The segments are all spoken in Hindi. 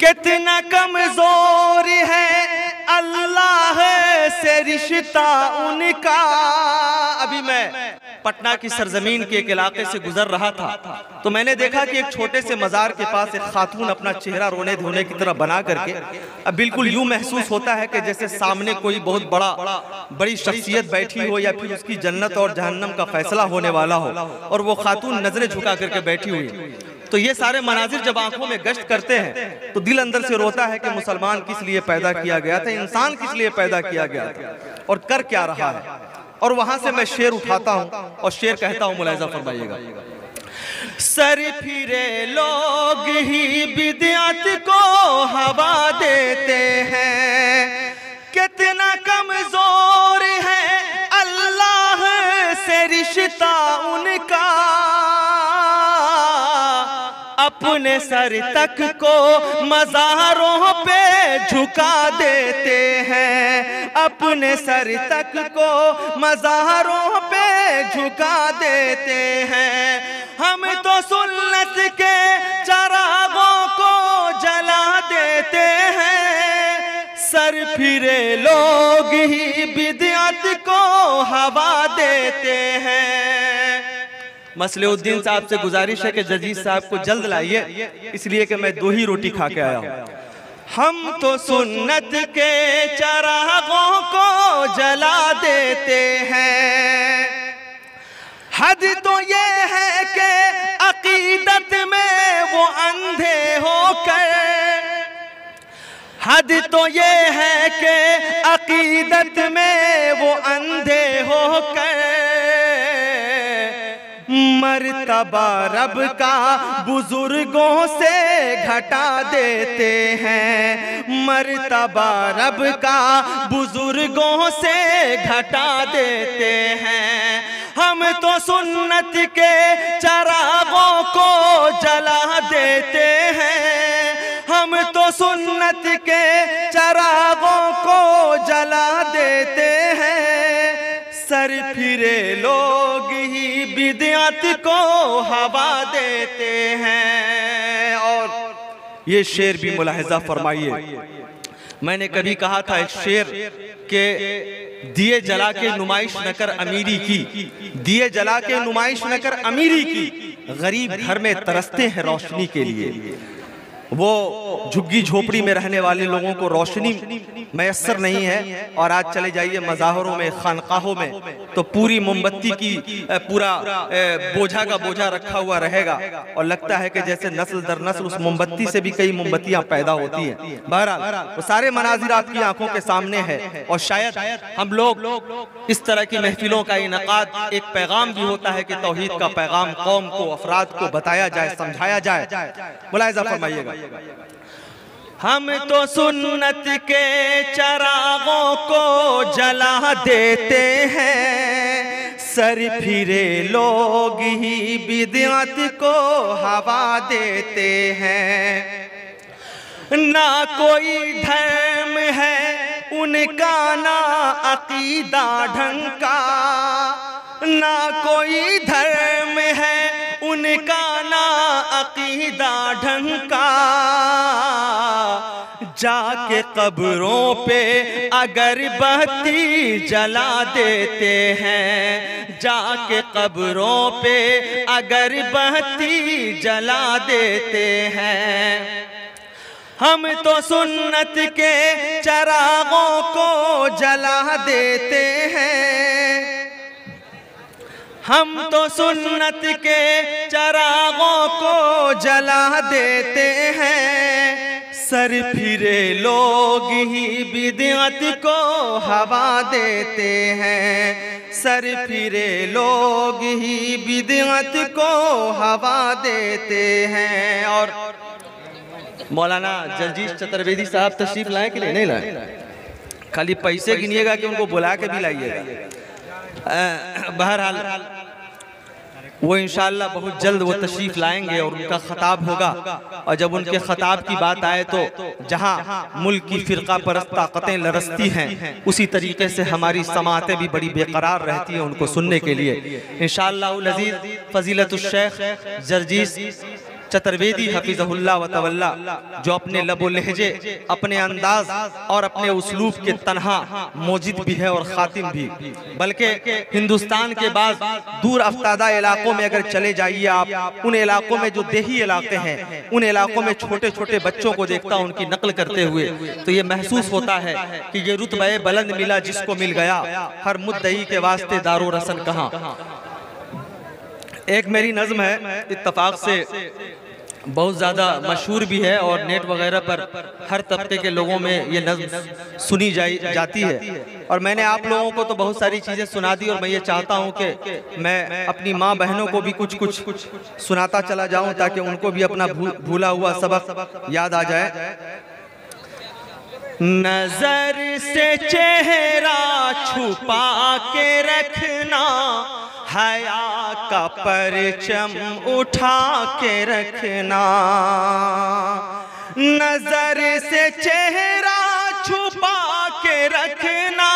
कितना कमजोर है अल्लाह से रिश्ता उनका। अभी मैं पटना की सरजमीन के एक इलाके से गुजर रहा था तो मैंने देखा कि एक छोटे से मजार के पास एक खातून अपना चेहरा रोने धोने की तरह बना करके, अब बिल्कुल यूं महसूस होता है कि जैसे सामने कोई बहुत बड़ी शख्सियत बैठी हो या फिर उसकी जन्नत और जहन्नम का फैसला होने वाला हो, और वो खातून नजरें झुका करके बैठी हुई। तो ये सारे मनाजिर जब आंखों में गश्त करते हैं तो दिल अंदर से रोता है कि मुसलमान किस लिए पैदा किया गया था, इंसान किस लिए पैदा किया गया था और कर क्या रहा है। और वहां से मैं शेर उठाता हूं और शेर कहता हूं, मुलाहिजा फरमाइएगा। सर फिरे लोग ही बिदअत को हवा देते हैं, कितना कमजोर है अल्लाह से रिश्ता उनका। अपने सर तक को मज़ारों पे झुका देते हैं, अपने सर तक को मज़ारों पे झुका देते हैं। हम तो सुन्नत के चरागों को जला देते हैं, सर फिरे लोग ही बिदअत को हवा देते हैं। मसलेउद्दीन साहब से गुजारिश है कि जजीज साहब को जल्द लाइए, इसलिए कि मैं 2 ही रोटी खा के आया हूं। हम तो सुन्नत के चरागों को जला देते हैं, हद तो ये है कि अकीदत में वो अंधे होकर, हद तो ये है कि अकीदत में वो अंधे होकर मर्तबा रब का बुजुर्गों से घटा देते हैं, मर्तबा रब का बुजुर्गों से घटा देते हैं। हम तो सुन्नत के चरागों को जला देते हैं, हम तो सुन्नत के चरागों को जला देते हैं। सर फिरे लोग ही बिदअत को हवा देते हैं। और ये शेर भी मुलाहिजा फरमाइए, मैंने कभी कहा था एक शेर के दिए जला के नुमाइश न कर अमीरी की, दिए जला के नुमाइश न कर अमीरी की, गरीब घर में तरसते हैं रोशनी के लिए। वो झुग्गी झोपड़ी में रहने वाले लोगों को रोशनी मैसर नहीं है, और आज चले जाइए मज़ाहरों में, खानकाहों में, तो पूरी मोमबत्ती की पूरा बोझा का बोझा रखा हुआ रहेगा और लगता है कि जैसे नस्ल दर नस्ल उस मोमबत्ती से भी कई मोमबत्तियां पैदा होती हैं। बहरहाल वो सारे मनाजिर आपकी आंखों के सामने है, और शायद हम लोग इस तरह की महफिलों का इनकाद एक पैगाम भी होता है कि तौहीद का पैगाम कौम को, अफराद को बताया जाए, समझाया जाए। मुलाहिजा फरमाइएगा। हम तो सुन्नत के चरागों को जला देते हैं, सर फिरे लोग ही बिदअत को हवा देते हैं। ना कोई धर्म है उनका, ना अकीदा ढंग का, ना कोई धर्म है उनका, ना अकीदा ढंग का। जाके कब्रों पे अगरबत्ती जला देते हैं, जाके कब्रों पे अगरबत्ती जला देते हैं। हम तो सुन्नत के चरागों को जला देते हैं, हम तो सुन्नत के चरागों को जला देते हैं। सर फिरे लोग ही बिदअत को हवा देते हैं, सर फिरे लोग ही बिदअत को हवा देते हैं। और मौलाना जलजीश चतुर्वेदी साहब तशरीफ लाए कि नहीं लाए? खाली पैसे गिनिएगा कि उनको बुला के भी लाइएगा। बहरहाल वो इंशाअल्लाह बहुत जल्द वो तशरीफ लाएंगे और उनका खताब होगा, और जब उनके खताब की बात आए तो जहां मुल्क की फिरका परस्त ताकतें लरसती हैं, उसी तरीके से हमारी समातें भी बड़ी बेकरार रहती हैं उनको सुनने के लिए। इंशाअल्लाह अज़ीज़ फ़ज़ीलतुश शेख जरजीस चतुर्वेदी हफिज़हुल्लाह व तवल्ला, जो अपने लबो लहजे, अपने अंदाज और अपने उसलूब के तन्हा मौजिद भी है और खातिम भी, बल्कि हिंदुस्तान के बाद दूर अफ्तादा इलाकों में अगर चले जाइए आप, उन इलाकों में जो देही इलाके हैं, उन इलाकों में छोटे छोटे बच्चों को देखता हूँ उनकी नकल करते हुए, तो ये महसूस होता है कि ये रुतबे बुलंद मिला जिसको मिल गया, हर मुद्दई के वास्ते दारो रसन कहाँ। एक मेरी नज़्म है, इत्तफाक से बहुत ज़्यादा मशहूर भी है और नेट वगैरह पर हर तबके के लोगों में ये नज़्म सुनी जाती है, और मैंने आप लोगों को तो बहुत सारी चीज़ें सुना दी, और मैं ये चाहता हूँ कि मैं अपनी माँ बहनों को भी कुछ कुछ सुनाता चला जाऊँ ताकि उनको भी अपना भूला हुआ सबक याद आ जाए। नजर से चेहरा छुपा के रखना, हया का परचम उठा के रखना। नजर से चेहरा छुपा के रखना,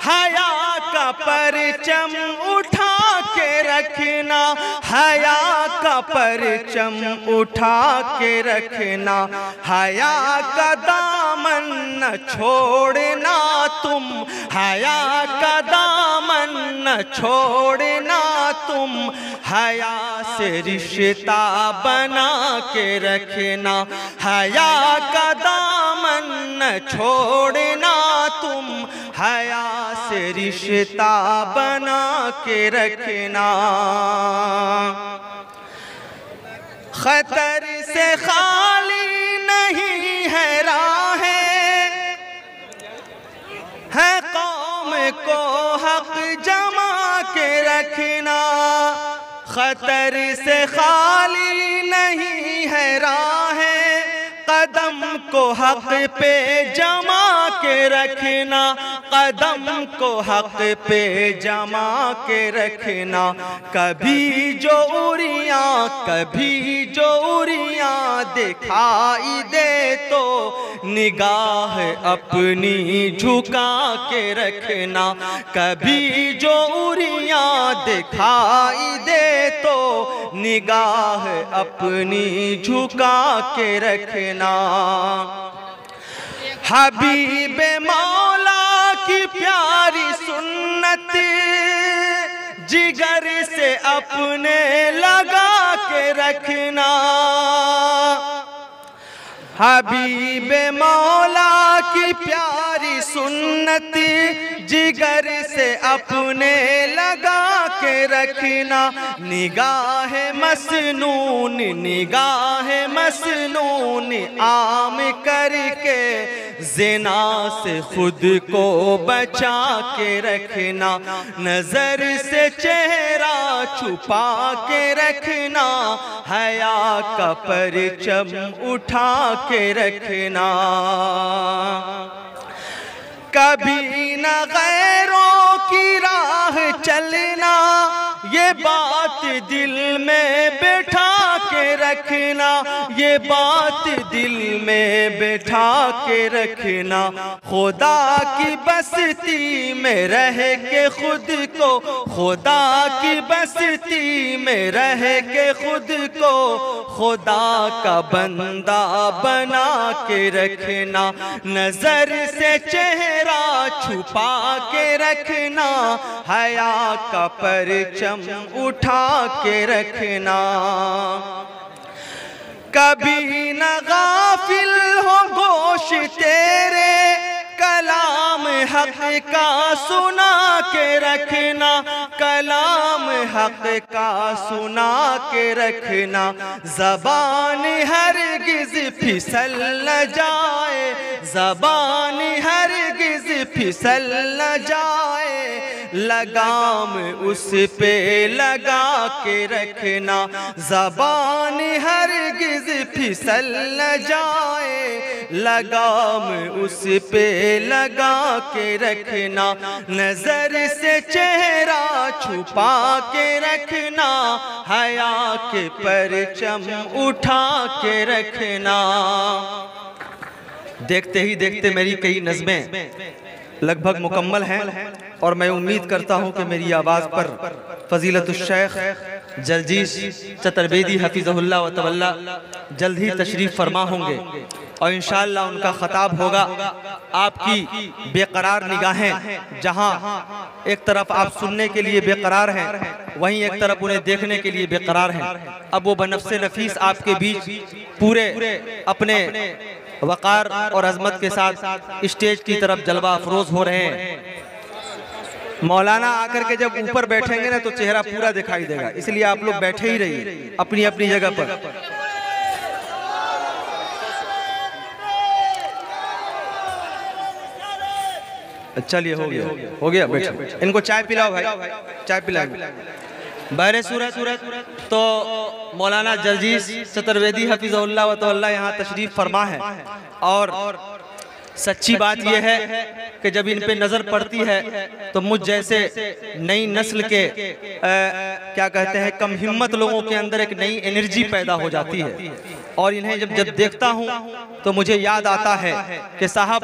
हया का परचम उठा के रखना, हया का परचम उठा के रखना। हया का दामन न छोड़ना तुम, हया का दामन न छोड़ना तुम, हया से रिश्ता बना के रखना। हया का दामन न छोड़ना तुम, हया से रिश्ता बना के रखना। खतर से खाली नहीं है राहें, है कौम को हक जमा के रखना। खतर से खाली नहीं है राहें, कदम को हक पे जमा के रखना। कदम को हक पे जमा के रखना। कभी जो उरियां दिखाई दे तो निगाह अपनी झुका के रखना। कभी जो उरियां दिखाई दे तो निगाह अपनी झुका के रखना। हबीब मौला की प्यारी सुन्नत जिगर से अपने लगा के रखना। हबीब मौला की प्यारी सुन्नत जिगर से अपने लगा के रखना। निगाह मसनून आम करके ज़िना से खुद को बचा के रखना। नजर से चेहरा छुपा के रखना। हया का परचम उठा के रखना। कभी न गैरों की राह चलना, ये बात दिल में बैठा के रखना। ये बात दिल में बैठा के रखना। खुदा की बस्ती में रह के खुद को, खुदा की बस्ती में रह के खुद को खुदा का बंदा बना के रखना। नजर से चेहरा छुपा के रखना। हया का परचम उठा के रखना। कभी न गाफिल हो गोश तेरे, कलाम हक का सुना के रखना। कलाम हक का सुना के रखना। ज़बान हरगिज़ फिसल न जाए, ज़बान हरगिज़ फिसल न जाए। लगाम उस पे लगा के रखना। ज़बान हरगिज़ फिसल न जाए। लगाम उस पे लगा के रखना। नजर से चेहरा छुपा के रखना। हया के परचम उठा के रखना। देखते ही देखते मेरी कई नज़में लगभग मुकम्मल हैं, और मैं उम्मीद करता हूं कि मेरी आवाज़ पर फ़ज़ीलतुश शेख जर्जीश चतुर्वेदी हफिज़हुल्लाह व तवल्ला जल्द ही तशरीफ़ फरमा होंगे और इंशाअल्लाह उनका ख़ताब होगा। आपकी बेकरार निगाहें जहां एक तरफ आप सुनने के लिए बेकरार हैं, वहीं एक तरफ उन्हें देखने के लिए बेकरार हैं। अब वो बनफ्से नफीस आपके बीच पूरे अपने वक़ार और अज़मत के साथ स्टेज की तरफ जलवा अफरोज़ हो रहे हैं। मौलाना आकर के जब ऊपर बैठेंगे ना तो चेहरा पूरा दिखाई देगा, इसलिए आप लोग बैठे ही रहिए अपनी अपनी जगह पर। चलिए हो गया बैठो। इनको चाय पिलाओ भाई, चाय पिलाएंगे। बहरे सूरत तो मौलाना जर्जीश चतुर्वेदी हफिज़हुल्लाह व तवल्ला यहाँ तशरीफ़ फरमा है और सच्ची बात यह है कि जब इन पे नज़र पड़ती है तो मुझ जैसे नई नस्ल के क्या कहते हैं कम हिम्मत लोगों के अंदर एक नई एनर्जी पैदा हो जाती है और इन्हें जब देखता हूँ तो मुझे याद आता है कि साहब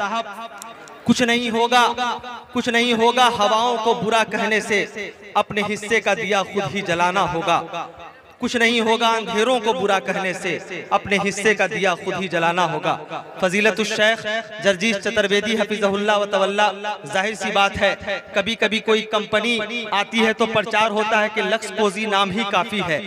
कुछ नहीं होगा, हवाओं को बुरा कहने से अपने हिस्से का दिया खुद ही जलाना होगा। कुछ नहीं होगा, अंधेरों को बुरा कहने से अपने हिस्से का दिया खुद ही जलाना होगा। फजीलतुश शेख जर्जीश चतुर्वेदी हफिज़हुल्लाह व तवल्ला, जाहिर सी बात है कभी कभी कोई कंपनी आती है तो प्रचार होता है कि लक्स कोजी नाम ही काफ़ी है।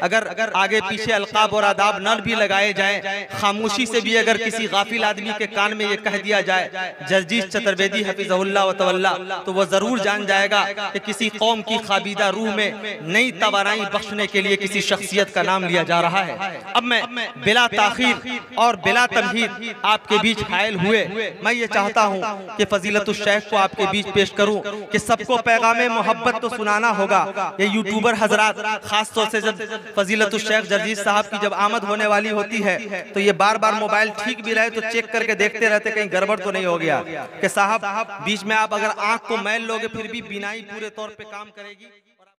अगर आगे पीछे अलकाब और आदाब न भी लगाए जाएं, खामोशी से भी अगर किसी गाफिल आदमी के कान में ये कह दिया जाए जर्जीश चतुर्वेदी हफिज़हुल्लाह व तवल्ला, तो वह ज़रूर जान जाएगा कि किसी कौम की खाबीदा रूह में नई तवानाई बख्शने के लिए किसी शख्सियत का नाम लिया जा रहा है। अब मैं बिला ताखीर और बिला तमहीद आपके बीच हायल हुए मैं ये चाहता हूँ कि फजीलतुश शेख को आपके बीच पेश करूँ कि सबको पैगामे मोहब्बत तो सुनाना होगा। ये यूट्यूबर हजरात खास तौर से जब फजीलतुश शेख जर्जीश साहब की जब आमद होने वाली होती है तो ये बार बार मोबाइल ठीक भी रहे तो चेक करके देखते रहते कहीं गड़बड़ तो नहीं हो गया कि साहब बीच में आप अगर आंख को मैल लोगे फिर भी बीनाई पूरे तौर पे काम करेगी।